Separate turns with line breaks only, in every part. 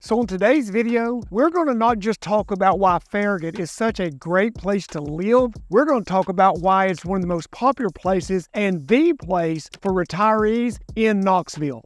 So in today's video, we're going to not just talk about why Farragut is such a great place to live, we're going to talk about why it's one of the most popular places and the place for retirees in Knoxville.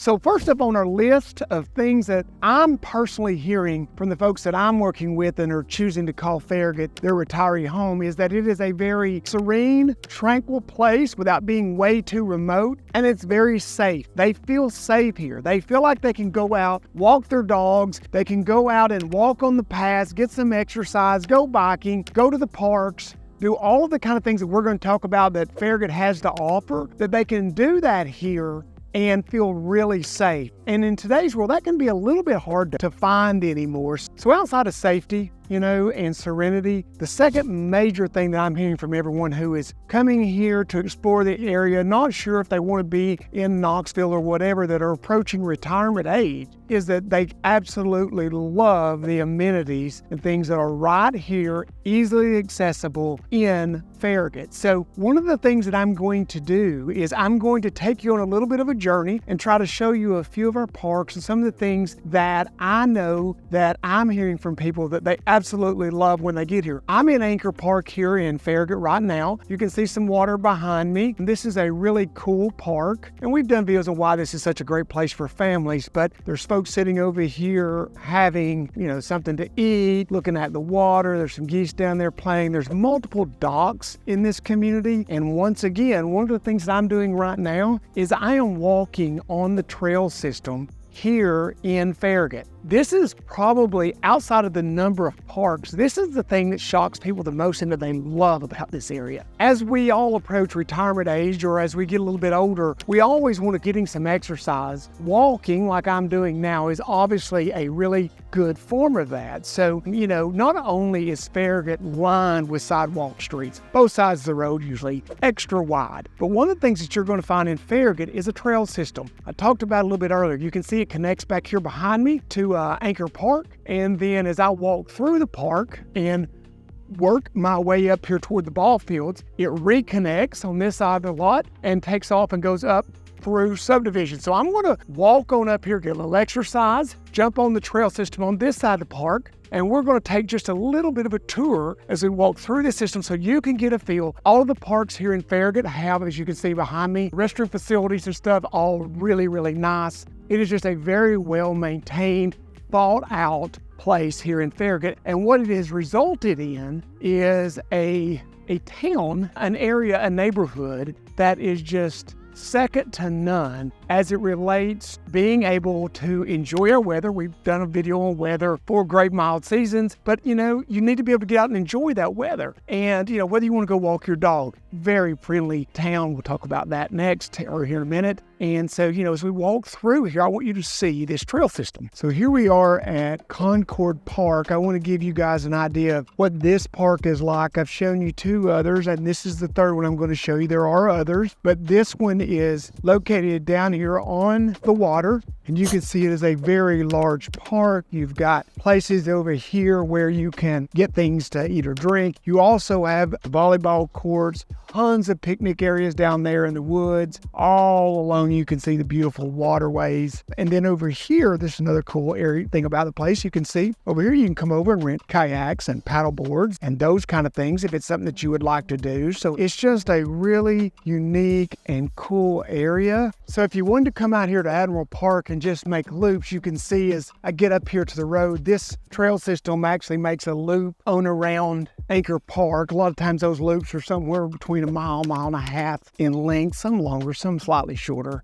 So first up on our list of things that I'm personally hearing from the folks that I'm working with and are choosing to call Farragut their retiree home is that it is a very serene, tranquil place without being way too remote, and it's very safe. They feel safe here. They feel like they can go out, walk their dogs, they can go out and walk on the paths, get some exercise, go biking, go to the parks, do all of the kind of things that we're going to talk about that Farragut has to offer, that they can do that here and feel really safe. And in today's world, that can be a little bit hard to find anymore. So outside of safety, and serenity, the second major thing that I'm hearing from everyone who is coming here to explore the area, not sure if they want to be in Knoxville or whatever, that are approaching retirement age, is that they absolutely love the amenities and things that are right here, easily accessible in Farragut. So one of the things that I'm going to do is I'm going to take you on a little bit of a journey and try to show you a few of our parks and some of the things that I know that I'm hearing from people that they absolutely love when they get here. I'm in Anchor Park here in Farragut right now. You can see some water behind me. This is a really cool park, and we've done videos on why this is such a great place for families, but there's folks sitting over here having, something to eat, looking at the water. There's some geese down there playing. There's multiple docks in this community, and once again, one of the things that I'm doing right now is I am walking on the trail system here in Farragut. This is probably, outside of the number of parks, this is the thing that shocks people the most and that they love about this area. As we all approach retirement age, or as we get a little bit older, we always want to get in some exercise. Walking, like I'm doing now, is obviously a really good form of that. So, not only is Farragut lined with sidewalk streets, both sides of the road usually extra wide, but one of the things that you're going to find in Farragut is a trail system. I talked about it a little bit earlier. You can see it connects back here behind me to Anchor Park, and then as I walk through the park and work my way up here toward the ball fields, it reconnects on this side of the lot and takes off and goes up through subdivision. So I'm going to walk on up here, get a little exercise, jump on the trail system on this side of the park, and we're going to take just a little bit of a tour as we walk through the system so you can get a feel. All of the parks here in Farragut have, as you can see behind me, restroom facilities and stuff, all really, really nice. It is just a very well maintained, thought out place here in Farragut. And what it has resulted in is a town, an area, a neighborhood that is just second to none as it relates being able to enjoy our weather. We've done a video on weather for great mild seasons, but you need to be able to get out and enjoy that weather. And whether you want to go walk your dog, very friendly town. We'll talk about that next or here in a minute. And so, as we walk through here, I want you to see this trail system. So here we are at Concord Park. I want to give you guys an idea of what this park is like. I've shown you two others, and this is the third one I'm going to show you. There are others, but this one is located down here on the water, and you can see it is a very large park. You've got places over here where you can get things to eat or drink. You also have volleyball courts, tons of picnic areas down there in the woods. All along you can see the beautiful waterways. And then over here, this is another cool area thing about the place. You can see over here, you can come over and rent kayaks and paddle boards and those kind of things if it's something that you would like to do. So it's just a really unique and cool area. So if you wanted to come out here to Admiral Park and just make loops, you can see as I get up here to the road, this trail system actually makes a loop on around Anchor Park. A lot of times those loops are somewhere between a mile and a half in length, some longer, some slightly shorter.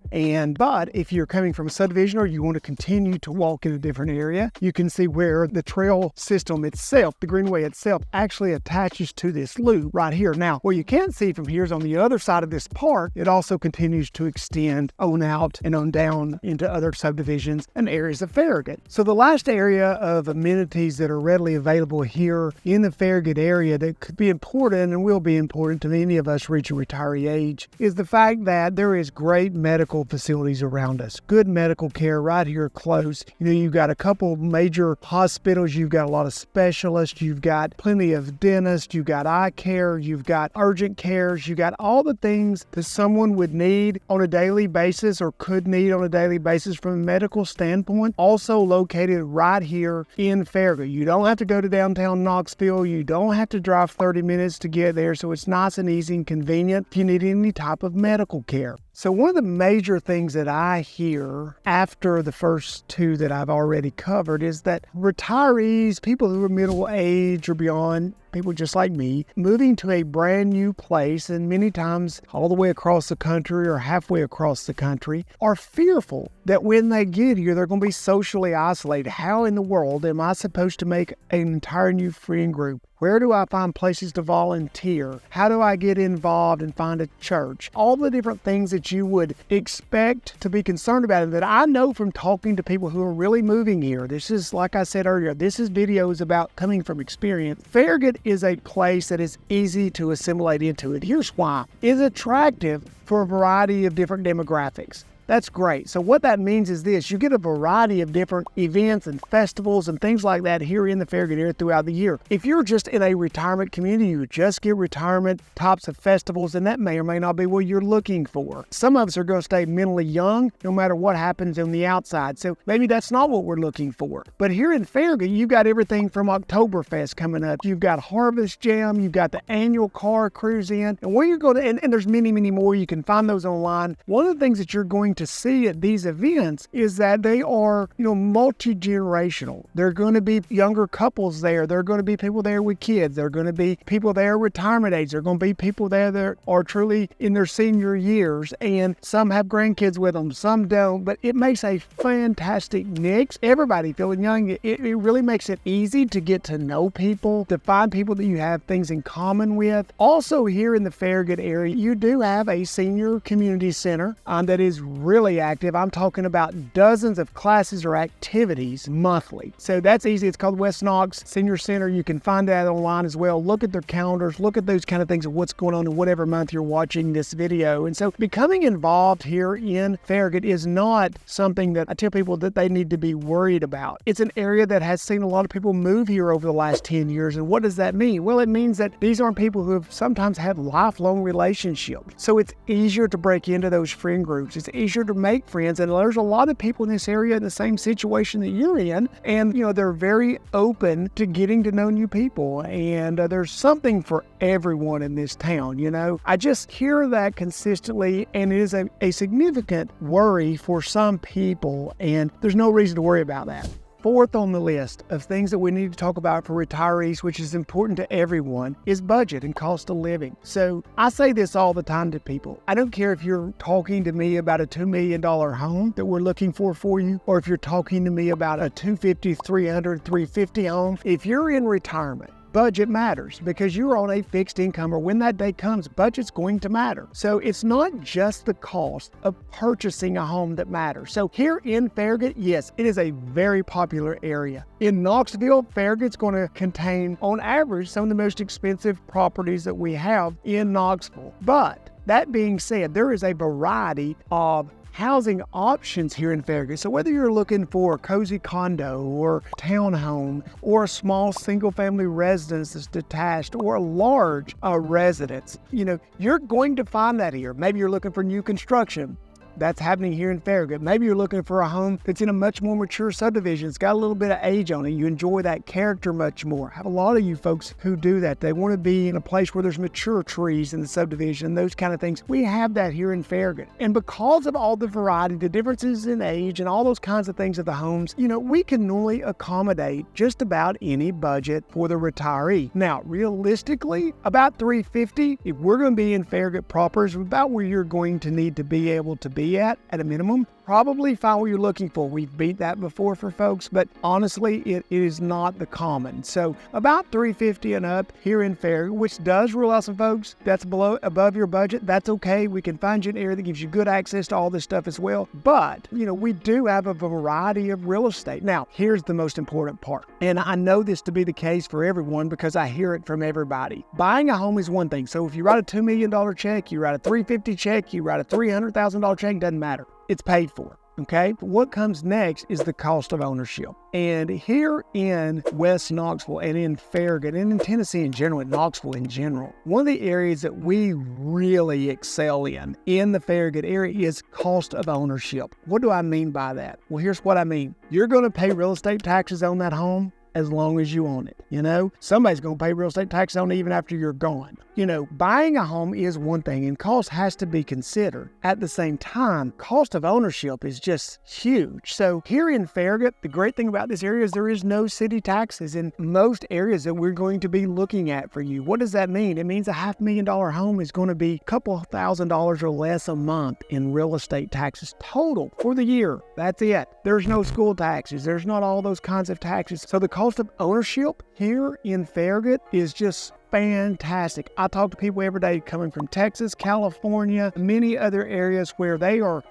But if you're coming from a subdivision or you want to continue to walk in a different area, you can see where the trail system itself, the greenway itself, actually attaches to this loop right here. Now, what you can't see from here is on the other side of this park, it also continues to extend on out and on down into other subdivisions and areas of Farragut. So the last area of amenities that are readily available here in the Farragut area that could be important and will be important to many of us reaching retiree age is the fact that there is great medical facilities around us. Good medical care right here close. You've got a couple major hospitals, you've got a lot of specialists, you've got plenty of dentists, you've got eye care, you've got urgent cares, you've got all the things that someone would need need on a daily basis or could need on a daily basis from a medical standpoint, also located right here in Farragut. You don't have to go to downtown Knoxville. You don't have to drive 30 minutes to get there, so it's nice and easy and convenient if you need any type of medical care. So one of the major things that I hear after the first two that I've already covered is that retirees, people who are middle age or beyond, people just like me, moving to a brand new place, and many times all the way across the country or halfway across the country, are fearful that when they get here, they're going to be socially isolated. How in the world am I supposed to make an entire new friend group? Where do I find places to volunteer? How do I get involved and find a church? All the different things that you would expect to be concerned about, and that I know from talking to people who are really moving here. This is, like I said earlier, this is videos about coming from experience. Farragut is a place that is easy to assimilate into it. Here's why. It's attractive for a variety of different demographics. That's great. So what that means is this: you get a variety of different events and festivals and things like that here in the Farragut area throughout the year. If you're just in a retirement community, you just get retirement types of festivals, and that may or may not be what you're looking for. Some of us are going to stay mentally young no matter what happens on the outside. So maybe that's not what we're looking for. But here in Farragut, you've got everything from Oktoberfest coming up. You've got Harvest Jam. You've got the annual car cruise in. And where you're going to, and there's many, many more. You can find those online. One of the things that you're going to see at these events is that they are, multi-generational. There are going to be younger couples there. There are going to be people there with kids. There are going to be people there retirement age. There are going to be people there that are truly in their senior years, and some have grandkids with them, some don't, but it makes a fantastic mix. Everybody feeling young. It really makes it easy to get to know people, to find people that you have things in common with. Also here in the Farragut area, you do have a senior community center that is really active. I'm talking about dozens of classes or activities monthly. So that's easy. It's called West Knox Senior Center. You can find that online as well. Look at their calendars, look at those kind of things of what's going on in whatever month you're watching this video. And so becoming involved here in Farragut is not something that I tell people that they need to be worried about. It's an area that has seen a lot of people move here over the last 10 years. And what does that mean? Well, it means that these aren't people who have sometimes had lifelong relationships. So it's easier to break into those friend groups. It's easier to make friends, and there's a lot of people in this area in the same situation that you're in, and they're very open to getting to know new people, and there's something for everyone in this town. I just hear that consistently, and it is a significant worry for some people, and there's no reason to worry about that. Fourth on the list of things that we need to talk about for retirees, which is important to everyone, is budget and cost of living. So I say this all the time to people. I don't care if you're talking to me about a $2 million home that we're looking for you, or if you're talking to me about a $250, $300, $350 home. If you're in retirement, budget matters, because you're on a fixed income, or when that day comes, budget's going to matter. So it's not just the cost of purchasing a home that matters. So here in Farragut, yes, it is a very popular area. In Knoxville, Farragut's going to contain, on average, some of the most expensive properties that we have in Knoxville. But that being said, there is a variety of housing options here in Farragut. So whether you're looking for a cozy condo or townhome, or a small single-family residence that's detached, or a large residence, you're going to find that here. Maybe you're looking for new construction. That's happening here in Farragut. Maybe you're looking for a home that's in a much more mature subdivision. It's got a little bit of age on it. You enjoy that character much more. I have a lot of you folks who do that. They want to be in a place where there's mature trees in the subdivision, those kind of things. We have that here in Farragut. And because of all the variety, the differences in age, and all those kinds of things of the homes, we can normally accommodate just about any budget for the retiree. Now, realistically, about $350, if we're going to be in Farragut proper, is about where you're going to need to be able to be at a minimum. Probably find what you're looking for. We've beat that before for folks, but honestly, it is not the common. So about $350 and up here in Farragut, which does rule out some folks that's above your budget. That's okay. We can find you an area that gives you good access to all this stuff as well. But, we do have a variety of real estate. Now, here's the most important part. And I know this to be the case for everyone because I hear it from everybody. Buying a home is one thing. So if you write a $2 million check, you write a $350 check, you write a $300,000 check, doesn't matter. It's paid for. Okay, what comes next is the cost of ownership. And here in West Knoxville and in Farragut and in Tennessee in general, in Knoxville in general, one of the areas that we really excel in the Farragut area is cost of ownership. What do I mean by that? Well, here's what I mean. You're going to pay real estate taxes on that home as long as you own it. Somebody's going to pay real estate taxes on it even after you're gone. Buying a home is one thing, and cost has to be considered. At the same time, cost of ownership is just huge. So here in Farragut, the great thing about this area is there is no city taxes in most areas that we're going to be looking at for you. What does that mean? It means a $500,000 home is going to be a couple $1,000s or less a month in real estate taxes total for the year. That's it. There's no school taxes. There's not all those kinds of taxes. So the cost of ownership here in Farragut is just fantastic. I talk to people every day coming from Texas, California, many other areas where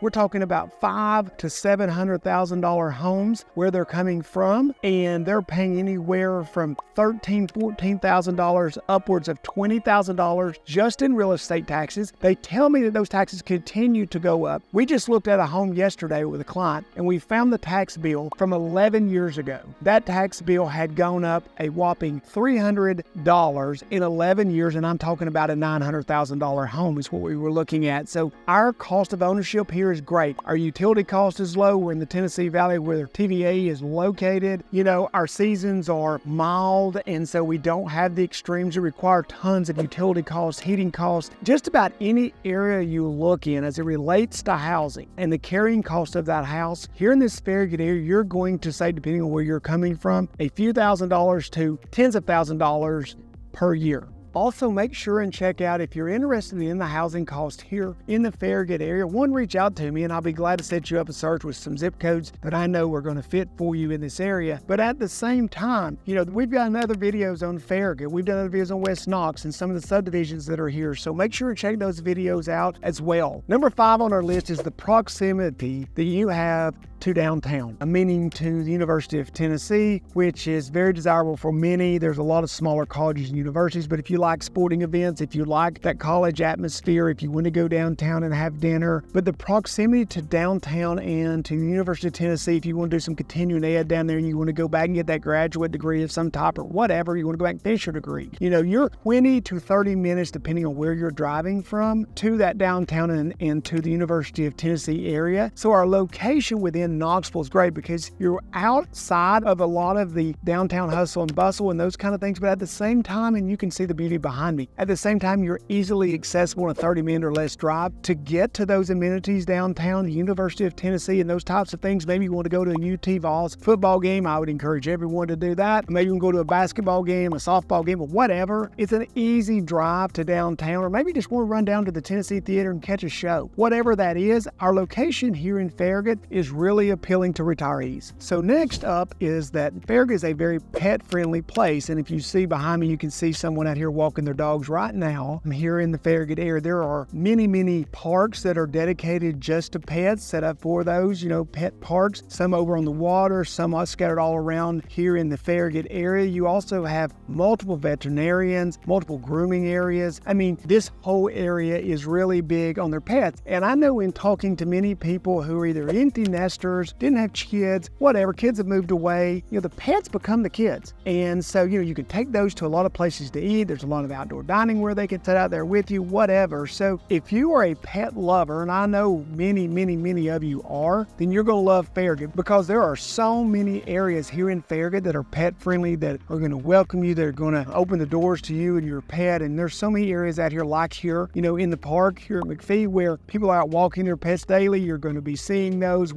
we're talking about $500,000 to $700,000 homes where they're coming from, and they're paying anywhere from $13,000, $14,000 upwards of $20,000 just in real estate taxes. They tell me that those taxes continue to go up. We just looked at a home yesterday with a client, and we found the tax bill from 11 years ago. That tax bill had gone up a whopping $300 in 11 years, and I'm talking about a $900,000 home is what we were looking at. So our cost of ownership here is great. Our utility cost is low. We're in the Tennessee Valley where TVA is located. Our seasons are mild, and so we don't have the extremes that require tons of utility costs, heating costs. Just about any area you look in as it relates to housing and the carrying cost of that house, here in this Farragut area, you're going to say, depending on where you're coming from, a few $1,000s to tens of $1,000s per year. Also, make sure and check out if you're interested in the housing cost here in the Farragut area. Reach out to me and I'll be glad to set you up a search with some zip codes that I know are going to fit for you in this area. But at the same time, we've got other videos on Farragut. We've done other videos on West Knox and some of the subdivisions that are here. So make sure and check those videos out as well. Number 5 on our list is the proximity that you have to downtown, meaning to the University of Tennessee, which is very desirable for many. There's a lot of smaller colleges and universities, but if you like sporting events, if you like that college atmosphere, if you want to go downtown and have dinner, but the proximity to downtown and to the University of Tennessee, if you want to do some continuing ed down there and you want to go back and get that graduate degree of some type or whatever, you want to go back and finish your degree, you're 20 to 30 minutes, depending on where you're driving from, to that downtown and to the University of Tennessee area. So our location within Knoxville is great because you're outside of a lot of the downtown hustle and bustle and those kind of things, but at the same time, and you can see the beauty behind me, at the same time, you're easily accessible in a 30-minute or less drive to get to those amenities downtown, the University of Tennessee and those types of things. Maybe you want to go to a UT Vols football game. I would encourage everyone to do that. Maybe you can go to a basketball game, a softball game, or whatever. It's an easy drive to downtown, or maybe you just want to run down to the Tennessee Theater and catch a show. Whatever that is, our location here in Farragut is really appealing to retirees. So next up is that Farragut is a very pet-friendly place, and if you see behind me, you can see someone out here walking their dogs right now. I'm here in the Farragut area. There are many parks that are dedicated just to pets, set up for those, pet parks, some over on the water, some are scattered all around here in the Farragut area. You also have multiple veterinarians, multiple grooming areas. This whole area is really big on their pets, and I know in talking to many people who are either empty nesters, didn't have kids, whatever, kids have moved away, the pets become the kids. And so, you can take those to a lot of places to eat. There's a lot of outdoor dining where they can sit out there with you, whatever. So if you are a pet lover, and I know many of you are, then you're going to love Farragut because there are so many areas here in Farragut that are pet friendly, that are going to welcome you, that are going to open the doors to you and your pet. And there's so many areas out here like here, in the park here at McPhee where people are out walking their pets daily. You're going to be seeing those,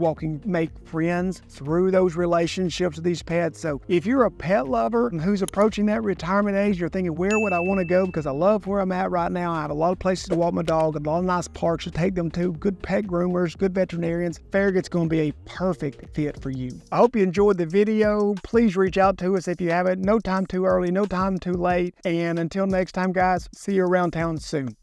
make friends through those relationships with these pets. So if you're a pet lover who's approaching that retirement age, you're thinking, where would I want to go? Because I love where I'm at right now. I have a lot of places to walk my dog, a lot of nice parks to take them to, good pet groomers, good veterinarians. Farragut's going to be a perfect fit for you. I hope you enjoyed the video. Please reach out to us if you haven't. No time too early, no time too late. And until next time, guys, see you around town soon.